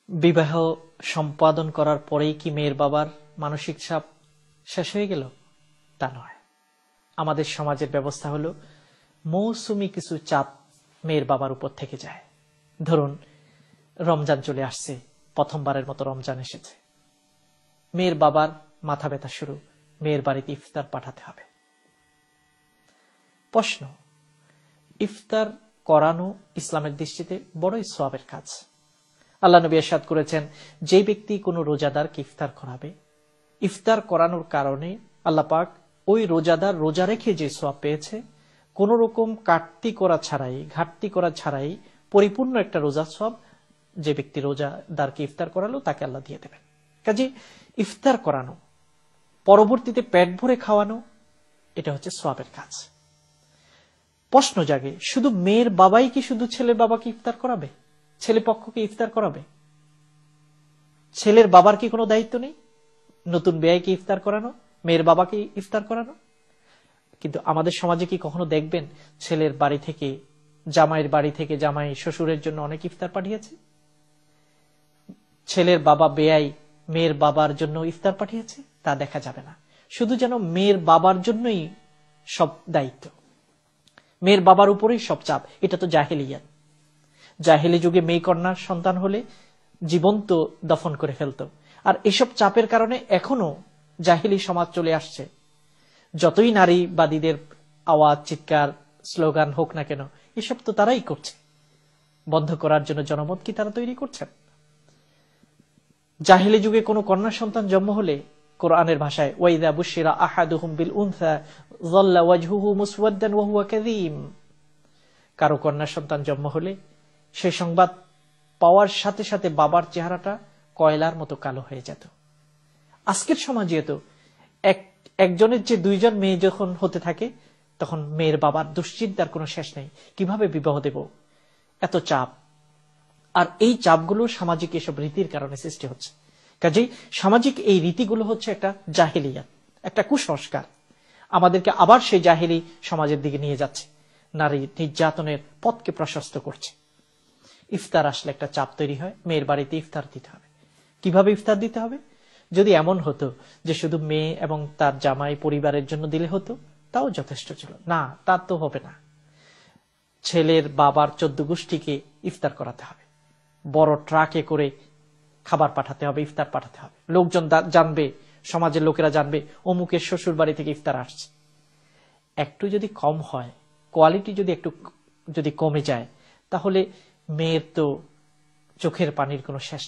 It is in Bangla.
বিবাহ সম্পাদন করার পরেই কি মেয়ের বাবার মানসিক চাপ শেষ হয়ে গেল? তা নয়। আমাদের সমাজের ব্যবস্থা হলো মৌসুমী কিছু চাপ মেয়ের বাবার উপর থেকে যায়। ধরুন রমজান চলে আসছে, প্রথমবারের মতো রমজান এসেছে, মেয়ের বাবার মাথা ব্যথা শুরু, মেয়ের বাড়িতে ইফতার পাঠাতে হবে। প্রশ্ন, ইফতার করানো ইসলামের দৃষ্টিতে বড়ই সওয়াবের কাজ। আল্লাহ নবী ইরশাদ করেছেন, যে ব্যক্তি কোনো রোজাদারকে ইফতার করাবে, ইফতার করানোর কারণে আল্লাহ পাক ওই রোজাদার রোজা রেখে যে সওয়াব পেয়েছে, কোন রকম ঘাটতি করা ছাড়াই পরিপূর্ণ একটা রোজার সওয়াব যে ব্যক্তি রোজাদারকে ইফতার করালো তাকে আল্লাহ দিয়ে দেবেন। কাজে ইফতার করানো, পরবর্তীতে পেট ভরে খাওয়ানো, এটা হচ্ছে সওয়াবের কাজ। প্রশ্ন জাগে, শুধু মেয়ের বাবাই কি শুধু ছেলের বাবাকে ইফতার করাবে? ছেলে পক্ষকে ইফতার করাবে? ছেলের বাবার কি কোনো দায়িত্ব নেই নতুন বিয়েকে ইফতার করানো, মেয়ের বাবাকে ইফতার করানো? কিন্তু আমাদের সমাজে কি কখনো দেখবেন ছেলের বাড়ি থেকে, জামাইয়ের বাড়ি থেকে জামাই শ্বশুরের জন্য অনেক ইফতার পাঠিয়েছে? ছেলের বাবা বেয়াই মেয়ের বাবার জন্য ইফতার পাঠিয়েছে? তা দেখা যাবে না। শুধু যেন মেয়ের বাবার জন্যই সব দায়িত্ব, মেয়ের বাবার উপরেই সব চাপ। এটা তো জাহেলিয়াত। জাহেলি যুগে মেয়ে কন্যার সন্তান হলে জীবন্ত দফন করে ফেলত। আর এসব চাপের কারণে এখনো জাহেলি সমাজ চলে আসছে। যতই নারীবাদীদের আওয়াজ, চিৎকার, স্লোগান হোক না কেন, এসব তো তারাই করছে। বন্ধ করার জন্য জনমত কি তারা তৈরি করছেন? জাহেলি যুগে কোনো কন্যা সন্তান জন্ম হলে কোরআনের ভাষায়, ওয়াইদা বুশিরা আহাদুহুম বিল উনসা যাল্লা ওয়াজহুহু মুসওয়াদ্দান ওয়া হুয়া কাযীম, কারো কন্যা সন্তান জন্ম হলে সেই সংবাদ পাওয়ার সাথে সাথে বাবার চেহারাটা কয়লার মতো কালো হয়ে যেত। আজকের সমাজে তো একজনের যে দুইজন মেয়ে যখন হতে থাকে, তখন মেয়ের বাবার দুশ্চিন্তার কোনো শেষ নেই, কিভাবে বিবাহ দেব, এত চাপ। আর এই চাপগুলো সামাজিক এসব রীতির কারণে সৃষ্টি হচ্ছে। কাজেই সামাজিক এই রীতিগুলো হচ্ছে একটা জাহেলিয়াত, একটা কুসংস্কার, আমাদেরকে আবার সেই জাহেলি সমাজের দিকে নিয়ে যাচ্ছে, নারী নির্যাতনের পথকে প্রশস্ত করছে। ইফতার আসলে একটা চাপ তৈরি হয়, মেয়ের বাড়িতে ইফতার দিতে হবে। কিভাবে ইফতার দিতে হবে? যদি এমন হতো যে শুধু মেয়ে এবং তার জামাই পরিবারের জন্য দিলে হতো, তাও যথেষ্ট ছিল। না, তা তো হবে না। ছেলের বাবার 14 গোষ্ঠীকে ইফতার করাতে হবে, বড় ট্রাকে করে খাবার পাঠাতে হবে, ইফতার পাঠাতে হবে। লোকজন জানবে, সমাজের লোকেরা জানবে অমুকের শ্বশুর বাড়ি থেকে ইফতার আসছে। একটু যদি কম হয়, কোয়ালিটি যদি কমে যায়, তাহলে মেয়ের তো চোখের পানির কোনো শেষ